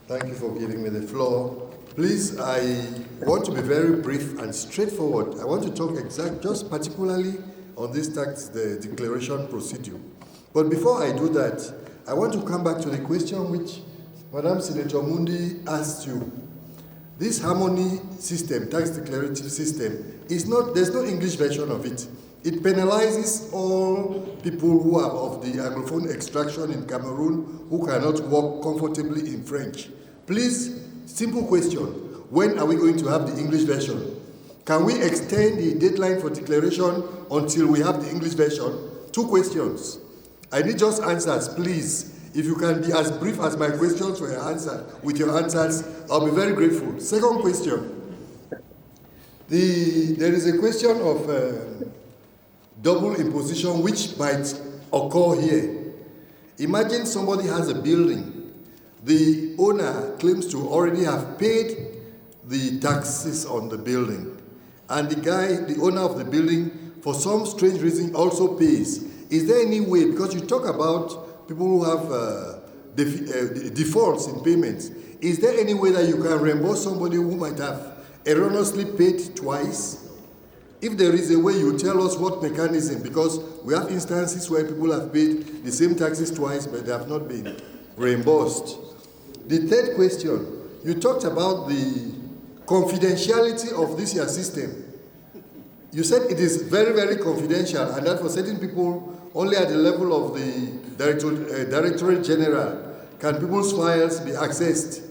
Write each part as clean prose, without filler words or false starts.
Thank you for giving me the floor. Please, I want to be very brief and straightforward. I want to talk just particularly on this the declaration procedure. But before I do that, I want to come back to the question which Madam Senator Mundi asked you. This harmony system, tax declarative system, there's no English version of it. It penalizes all people who are of the Anglophone extraction in Cameroon who cannot work comfortably in French. Please, simple question, when are we going to have the English version? Can we extend the deadline for declaration until we have the English version? 2 questions. I need just answers, please. If you can be as brief as my questions with your answers, I'll be very grateful. Second question. There is a question of double imposition which might occur here. Imagine somebody has a building. The owner claims to already have paid the taxes on the building. And the owner of the building, for some strange reason, also pays. Is there any way, because you talk about people who have defaults in payments, is there any way that you can reimburse somebody who might have erroneously paid twice? If there is a way, you tell us what mechanism, because we have instances where people have paid the same taxes twice, but they have not been reimbursed. The third question, you talked about the confidentiality of this year system. You said it is very, very confidential, and that for certain people, only at the level of the Directorate General can people's files be accessed.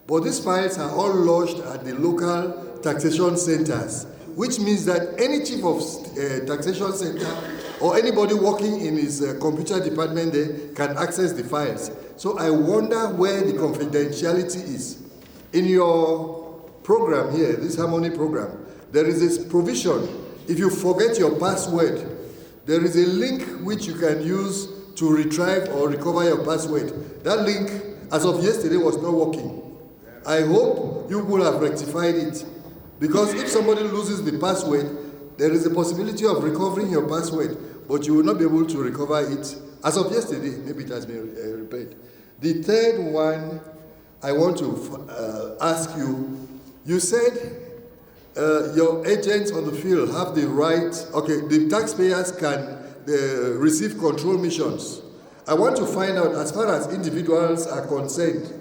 But these files are all lodged at the local taxation centers, which means that any chief of taxation center or anybody working in his computer department there can access the files. So I wonder where the confidentiality is. In your program here, this Harmony program, there is this provision. If you forget your password, there is a link which you can use to retrieve or recover your password. That link, as of yesterday, was not working. I hope you will have rectified it. Because if somebody loses the password, there is a possibility of recovering your password, but you will not be able to recover it. As of yesterday, maybe it has been repaired. The third one, I want to ask you, you said your agents on the field have the right, okay, the taxpayers can receive control missions. I want to find out, as far as individuals are concerned,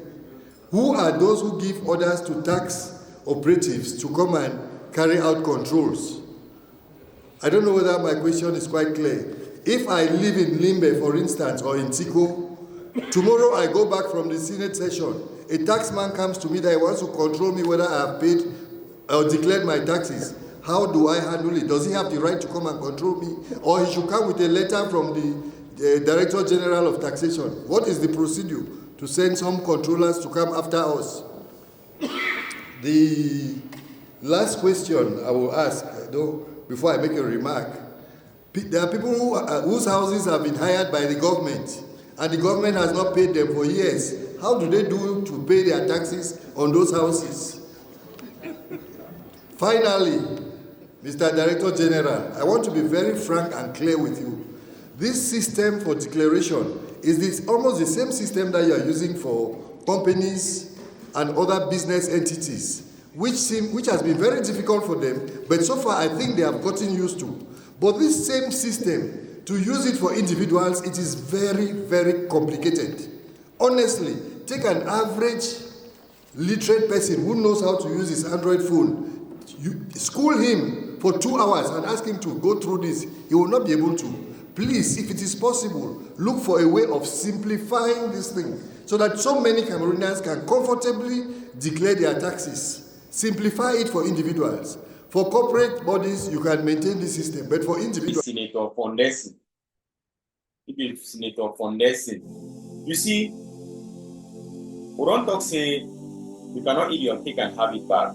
who are those who give orders to tax operatives to come and carry out controls? I don't know whether my question is quite clear. If I live in Limbe, for instance, or in Tiko, tomorrow I go back from the Senate session, a taxman comes to me that he wants to control me whether I have paid or declared my taxes. How do I handle it? Does he have the right to come and control me? Or he should come with a letter from the Director General of Taxation? What is the procedure to send some controllers to come after us? The last question I will ask, though, before I make a remark, there are people whose houses have been hired by the government, and the government has not paid them for years. How do they do to pay their taxes on those houses? Finally, Mr. Director General, I want to be very frank and clear with you. This system for declaration is almost the same system that you are using for companies and other business entities, which has been very difficult for them, but so far I think they have gotten used to. But this same system, to use it for individuals, it is very, very complicated. Honestly, take an average literate person who knows how to use his Android phone, you school him for 2 hours and ask him to go through this, he will not be able to. Please, if it is possible, look for a way of simplifying this thing so that so many Cameroonians can comfortably declare their taxes. Simplify it for individuals. For corporate bodies, you can maintain the system, but for individuals... Senator Fondesi. Senator Fondesi. You see, we don't talk say you cannot eat your cake and have it back.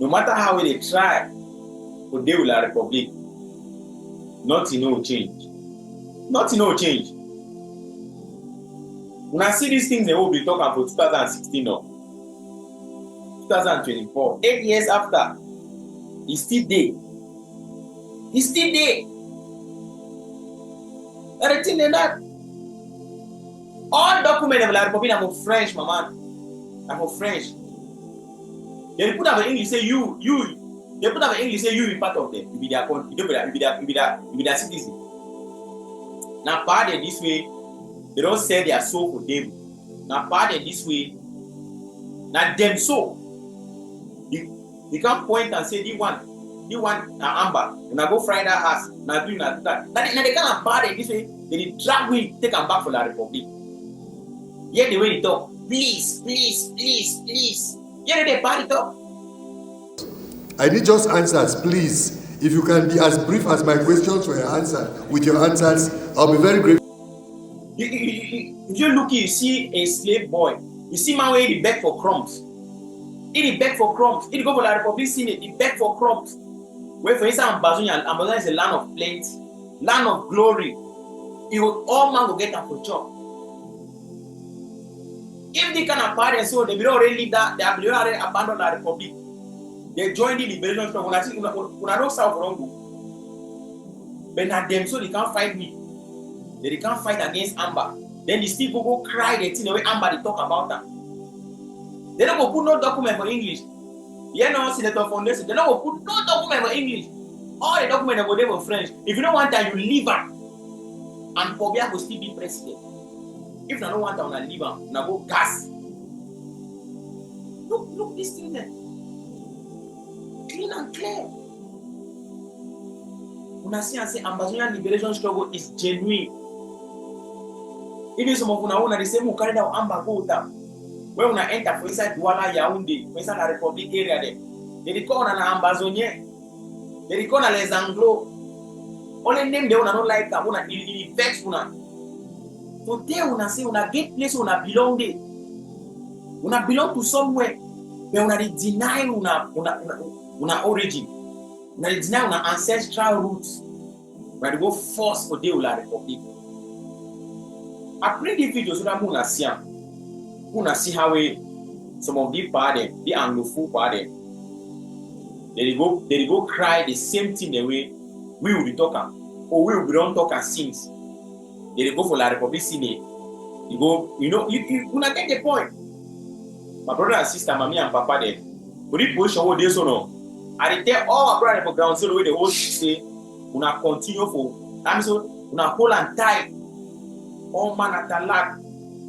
No matter how they try to deal with the Republic, nothing will change. Nothing will change. When I see these things, they will be talking about 2016 or 2024. 8 years after, it's still there. It's still there. Everything like that. All documents of La Republic are for French, my man. Are for French. They put up in English say you. They put up in English say you be part of them. You be their country. You be their citizen. Now part of this way, they don't sell their soul for them. Now part of this way, now them so. You can't point and say the one Amber. When I go fry that house, now do that. Now they can't part of this way. They drag we take them back for La Republic. Yet the way they talk, please. Yet they part it up. I need just answers, please. If you can be as brief as my questions were answered with your answers, I'll be very grateful. If you look, you see a slave boy. You see man where he beg for crumbs. He beg for crumbs. He go for La Republic Senate. He beg for crumbs. Where for instance, Ambazonia is a land of plenty, land of glory. All man will get up for job. If they can apart so they will already leave that. They have already abandoned La Republic. They join the liberation struggle. When I don't south wrong, but not them so they can't fight me. They can't fight against Amber. Then the still go cry the thing the way Amber they talk about that. They don't go put no document for English. You know, Senator Foundation. They don't go put no document for English. All the documents go there for French. If you don't want that, you leave her. And Pobia will still be president. If you don't want that, you leave her. You go gas. Look this thing there. Clean and clear. When I see and say Ambazonian liberation struggle is genuine. Even some of una the same who carry out Amber go down. When una enter for inside Douala Yaoundé, for inside the Republic area there, they call on Ambazonia, they call on les Anglo. Only name they una don't like that, una it vex una. So there una say una get place una belong there. Una belong to somewhere, but una deny una origin. Una deny una ancestral roots. Una go force for the La Republic. I play the videos so that una see how some of the party, the Anglophool party, they go cry the same thing the way we will be talking, or we will be don't talk since. They go for La Republic Senate. You go, you una get the point. My brother and sister, mommy and papa there. But if push over this or no, I tell all my brother for ground zero where the whole say, una continue for, that means una hold and tight. All man at the lack.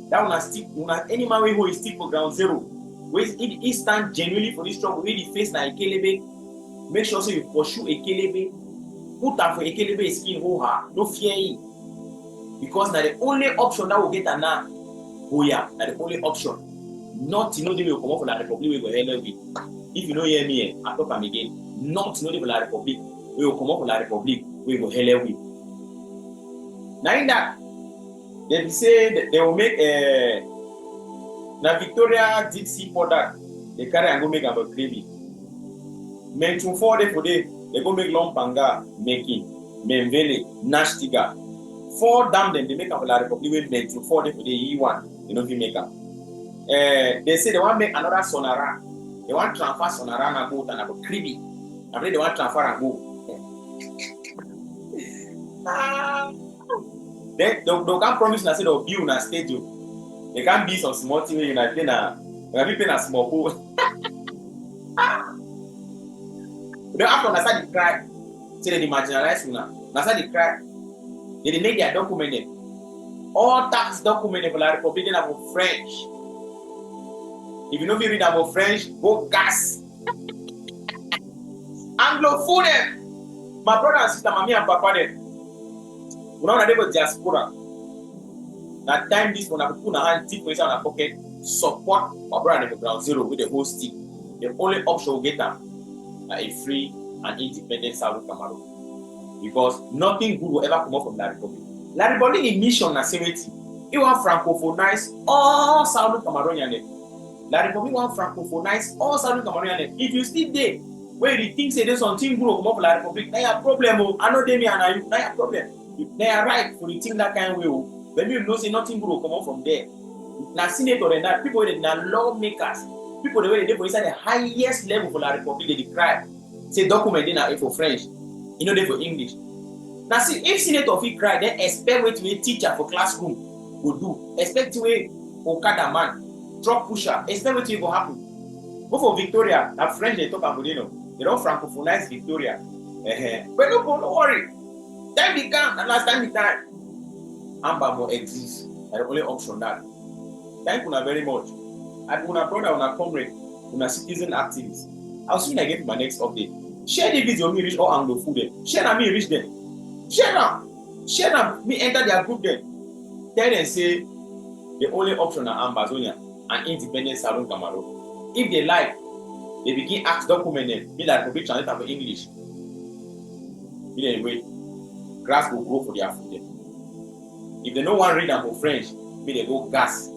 That una stick, any man who is stick for ground zero. Where he stand genuinely for this struggle, where the face na Ekelebe, make sure so you pursue Ekelebe, put up for Ekelebe skin hold her, no fear him. Because now the only option that will get an now, oh yeah, that's the only option. Not to know they will come up for La Republic, we will hell with. If you don't hear me, I talk them again. Not to know they will La Republic, we will come up for La Republic, we will hell with. Now in that, they say that they will make a Victoria Dixie for that. They carry and go make a gravy. Men to 4 days for day, they go make long panga making, menvele, nashtiga. 4 dam them they make up La Republic with men to 4 days for day E1. They don't make up. They say they want to make another sonara. They want to transfer sonara and go and go creepy. And then they want to transfer and go. They can't promise and say they'll build a stadium. They can't be some small thing where you're paying a small pool. They have to understand the cry. Say they marginalize you now. Understand the cry. They make their document. All tax documents for La Republic are for French. If you don't read about French, go gas. Anglophone them. My brother and sister, mommy and papa them. We don't have diaspora. That time this one I put a hand tip in our pocket, support my brother at the ground zero with the whole stick. The only option we get them a free and independent South Cameroon. Because nothing good will ever come up from La Republic. La Republic in mission na seventy. It want francophonize all Southern Cameroonian. La Republic want francophonize all Southern Cameroonian. If you still there, where you think say there's something good will come up from La Republic, now your problem. I know them and you, now your problem. They are right for the thing that kind of way. But you know say nothing good will come up from there. Now senator and that people that are lawmakers, people the way they go inside the highest level for La Republic, they cry. Say document they are for French, they for English. Now see if senator fee cry, then expect wait to be a teacher for classroom. go do. Expect way Okada man, truck pusher, expect what will happen. Go for Victoria, that French they talk about, you know, they don't francophonize Victoria. But no worry. Time be come, and last time be time. Amba more exists. And the only option that. Thank you very much. And una brother, una comrade, una citizen activist. I'll see you again for my next update. Share the video, me reach all Anglofool them. Share them, me reach them. Share them. Share them, me enter their group then. Tell them say the only option are Ambazonia and independent Salon Camaro. If they like, they begin ask document them, me that public translate for English. Anyway, grass will grow for their food then. If they don't want to read them for French, me they go gas.